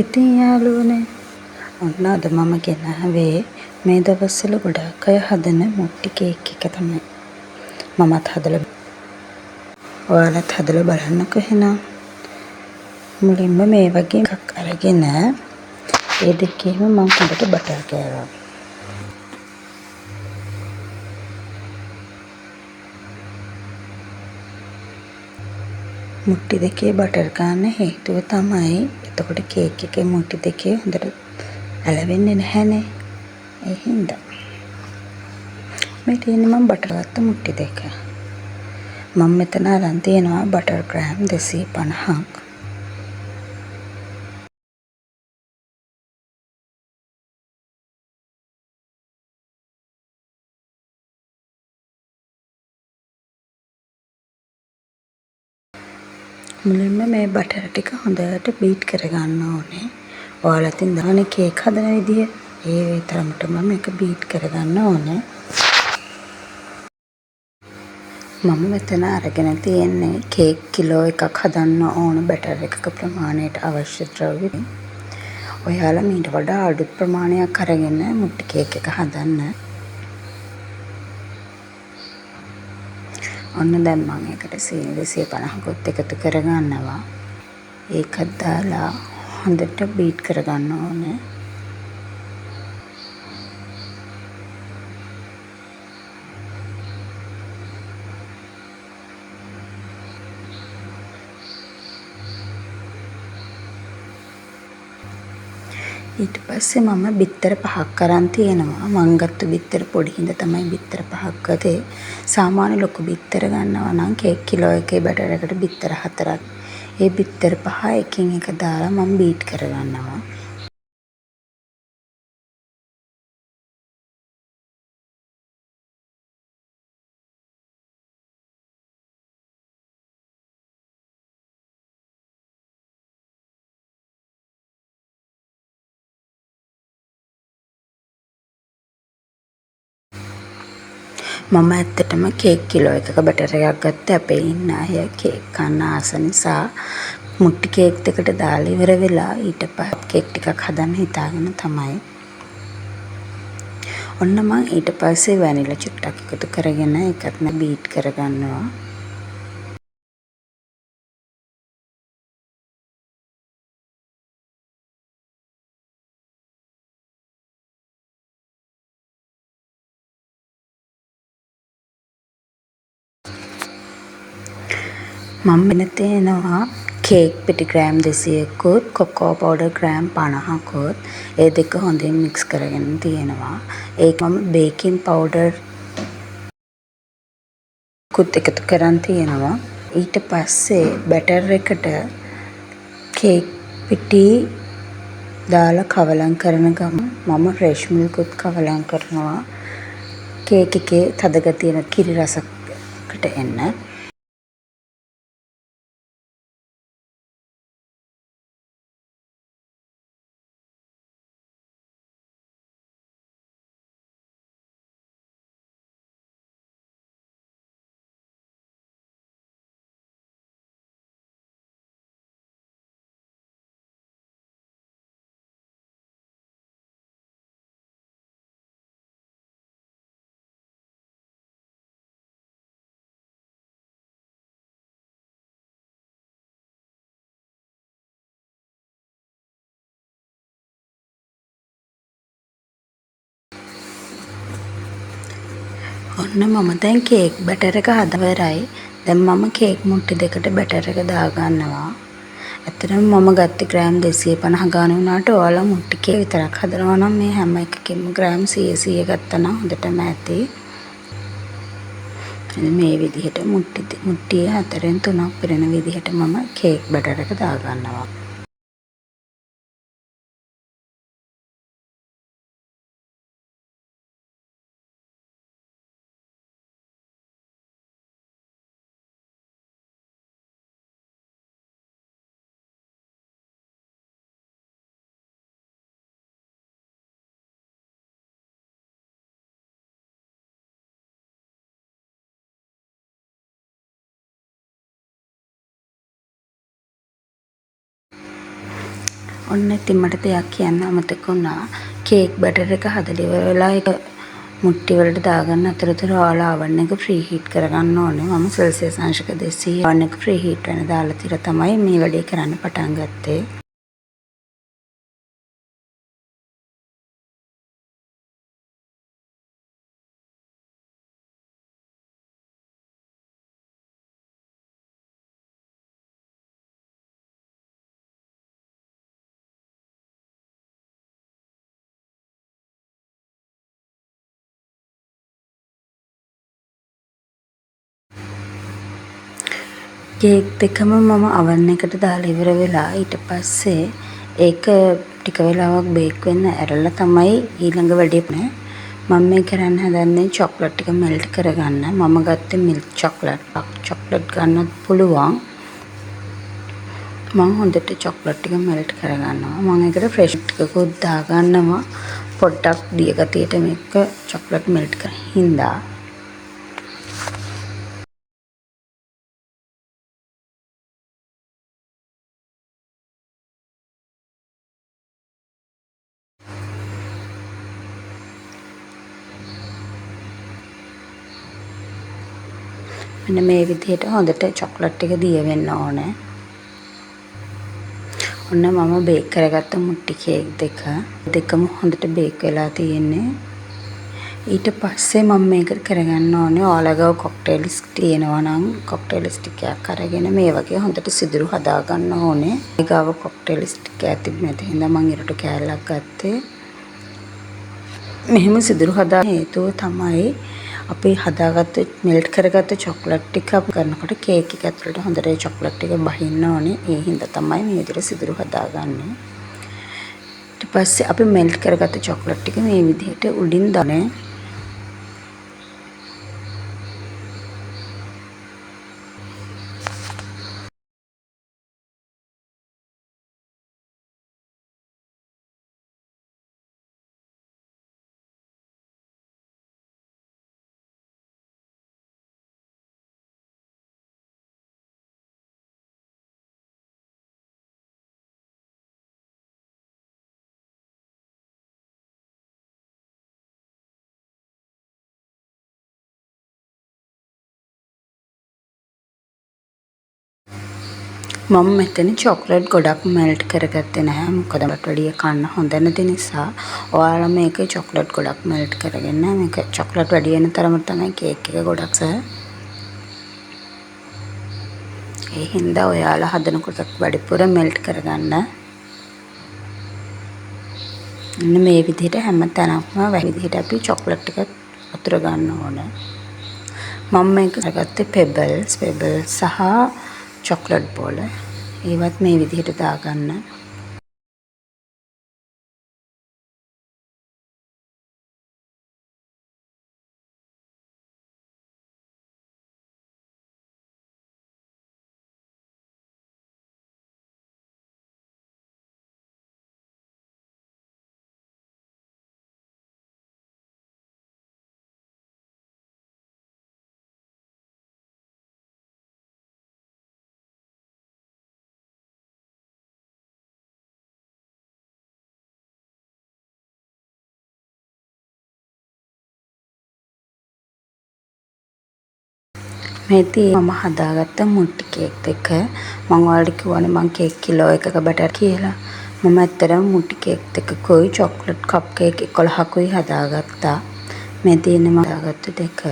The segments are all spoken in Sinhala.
ඉතින් යාළුවනේ ඔන්න අද මම ගෙනාවේ මේ දවස්වල ගොඩාක් අය හදන මුට්ටි කේක් එක තමයි. මමත් හදලා ඔයාලත් හදලා බලන්නකෝ එහෙනම්. මුලින්ම මේ වගේ එකක් අරගෙන ඒ දෙකේම මම හොඳට බටර් කෑවා. මුට්ටි දෙකේ බටර් ගන්න හේතුව තමයි එතකොට කේක් එකේ මුට්ටි දෙකේ හොඳට ඇලවෙන්නේ නැහැනේ. ඒ හින්දා මේ තියෙන්නේ මම බටර් ගත්ත මුට්ටි දෙක. මම මෙතන අරන් තියෙනවා බටර් ග්‍රෑම් 250ක්. මුලින්ම මේ බටර් ටික හොඳට බීට් කරගන්න ඕනේ. ඔයාලා ඉතින් දන්නවනේ කේක් හදන විදිය. ඒ තරමටම මේක බීට් කරගන්න ඕනේ. මම මෙතන අරගෙන තියෙන්නේ කේක් කිලෝ එකක් හදන්න ඕන බැටර් එකක ප්‍රමාණයට අවශ්‍ය ද්‍රව්‍ය. ඔයාලා මීට වඩා අඩු ප්‍රමාණයක් අරගෙන මුට්ටි කේක් එක හදන්න. ඔන්න දැන් මම ඒකට සීනි 250කුත් එකතු කරගන්නවා. ඒකත් දාලා හොඳට බීට් කරගන්න ඕනේ. ඊට පස්සේ මම බිත්තර 5ක් අරන් තියෙනවා. මං ගත්ත බිත්තර පොඩි හින්දා තමයි බිත්තර 5ක් ගත්තේ. සාමාන්‍ය ලොකු බිත්තර ගන්නවා නම් කේක් කිලෝ එකේ බැටර් එකට බිත්තර 4ක්. ඒ බිත්තර 5 එකින් එක දාලා මම බීට් කරගන්නවා. මම ඇත්තටම කේක් කිලෝ එකක බැටර් එකක් ගත්තේ අපේ ඉන්න අය කේක් කන්න ආස නිසා. මුට්ටි කේක් දෙකට දාලා ඉවර වෙලා ඊට පස්සේ කේක් ටිකක් හදන්න හිතාගෙන තමයි. ඔන්න මම ඊට පස්සේ වැනිලා චුට්ටක් එකතු කරගෙන ඒකත් බීට් කරගන්නවා. මම මෙතන තියෙනවා කේක් පිටි ග්‍රෑම් 200කුත් කොකෝ පවුඩර් ග්‍රෑම් 50කුත් ඒ දෙක හොඳින් මික්ස් කරගෙන තියෙනවා. ඒක මම බේකින් පවුඩර් කුත් එකතු කරන් තියෙනවා. ඊට පස්සේ බැටර් එකට කේක් පිටි දාලා කවලම් කරන ගම මම ෆ්‍රෙෂ් මිල්කුත් කවලම් කරනවා. කේක් එකේ තද ගතිය කිරි රසකට එන්න. ඔන්න මම දැන් කේක් බැටර් එක හදවරයි. දැන් මම කේක් මුට්ටි දෙකට බැටර් එක දාගන්නවා. ඇත්තටම මම ගත්තේ ග්‍රෑම් 250 ගාන වුණාට ඔයාලා මුට්ටි කේක් විතරක් හදනවා නම් මේ හැම එකකින්ම ග්‍රෑම් 100 ගත්තා නම් හොඳටම ඇති. මේ විදිහට මුට්ටිය 4න් 3ක් පිරෙන විදිහට මම කේක් බැටර් එක දාගන්නවා. ඔන්න ඉතින් මට දෙයක් කියන්න අමතක වුණා. කේක් බැටර් එක හදලා ඉවර වෙලා ඒක මුට්ටි වලට දාගන්න අතරතුර ඔයාලා oven එක ප්‍රී හීට් කරගන්න ඕනේ. මම සෙල්සියස් අංශක 200 oven එක ප්‍රී හීට් වෙන දාලා තියලා තමයි මේ වැඩේ කරන්න පටන් ගත්තේ. කේක් දෙකම මම oven එකට දාලා ඉවර වෙලා ඊට පස්සේ ඒක ටික වෙලාවක් බේක් වෙන්න ඇරලා තමයි ඊළඟ වැඩේ නේ. මම මේ කරන්න හදන්නේ චොක්ලට් ටික මෙල්ට් කරගන්න. මම ගත්තේ මිල්ක් චොක්ලට් ගන්නත් පුළුවන්. මම හොඳට චොක්ලට් ටික මෙල්ට් කරගන්නවා. මම ඒකට ෆ්‍රෙෂ් ටිකකුත් දාගන්නවා. පොඩ්ඩක් දිය ගතියට මේක චොක්ලට් මෙල්ට් කරලා හින්දා මෙන්න මේ විදිහට හොඳට චොක්ලට් එක දිය වෙන්න ඕනේ. ඔන්න මම බේක් කරගත්ත මුට්ටි කේක් දෙකම හොඳට බේක් වෙලා තියෙන්නේ. ඊට පස්සේ මම මේක කරගන්න ඕනේ ඔයාලගව කොක්ටේල් ස්ටික් තියෙනවා නම් කොක්ටේල් ස්ටික් එකක් අරගෙන මේ වගේ හොඳට සිදුරු හදා ගන්න ඕනේ. ඒ ගාව කොක්ටේල් ස්ටික් එකක් තිබුණ නැති හින්දා මම ඉරටු කෑල්ලක් ගත්තේ. මෙහෙම සිදුරු හදා හේතුව තමයි අපි හදාගත්ත මෙල්ට් කරගත්ත චොක්ලට් ටික අපි කරනකොට කේක් එක ඇතුළට හොඳට චොක්ලට් ටික බහින්න ඕනේ. ඒ හින්දා තමයි මේ විදිහට සිදුරු හදාගන්නේ. ඊට පස්සේ අපි මෙල්ට් කරගත්ත චොක්ලට් ටික මේ විදිහට උඩින් දාන්නේ. මම මෙතන චොක්ලට් ගොඩක් මෙල්ට් කරගත්තේ නැහැ. මොකද මට වැඩිය කන්න හොඳ නැති නිසා. ඔයාලා මේක චොක්ලට් ගොඩක් මෙල්ට් කරගෙන මේක චොක්ලට් වැඩි වෙන තරමට තමයි කේක් එක ගොඩක් ඒ හින්දා ඔයාලා හදනකොට වැඩිපුර මෙල්ට් කරගන්න. මේ විදිහට හැම තැනක්ම වැඩි විදිහට අපි චොක්ලට් ටික වතුර ගන්න ඕනේ. මම මේක කරගත්තේ පෙබල්ස් සහ චොක්ලට් බෝල. ඒවත් මේ විදිහට දාගන්න. මේ මම හදාගත්ත මුට්ටි කේක් දෙක මම ඔයාලට කිව්වනේ මම කේක් කිලෝ එකක බටර් කියලා. මම ඇත්තටම මුට්ටි කේක් දෙකකුයි චොක්ලට් කප් කේක් 11කුයි හදාගත්තා. මේ තියෙන්නේ මම හදාගත්ත දෙක.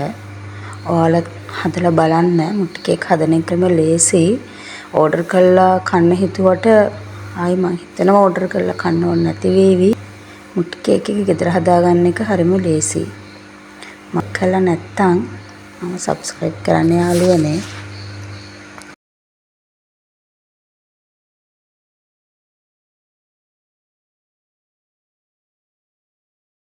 ඔයාලා හදලා බලන්න. මුට්ටි කේක් හදන එකම ලේසි. ඕඩර් කරලා කන්න හිතුවට ආයි මම හිතනවා ඕඩර් කරලා කන්න ඕනේ නැති වේවි. මුට්ටි කේක් එක ගෙදර හදාගන්න එක හරිම ලේසි. මම කළා නැත්තම් සබස්ක්‍රයිබ් කරන්න යාළුවනේ.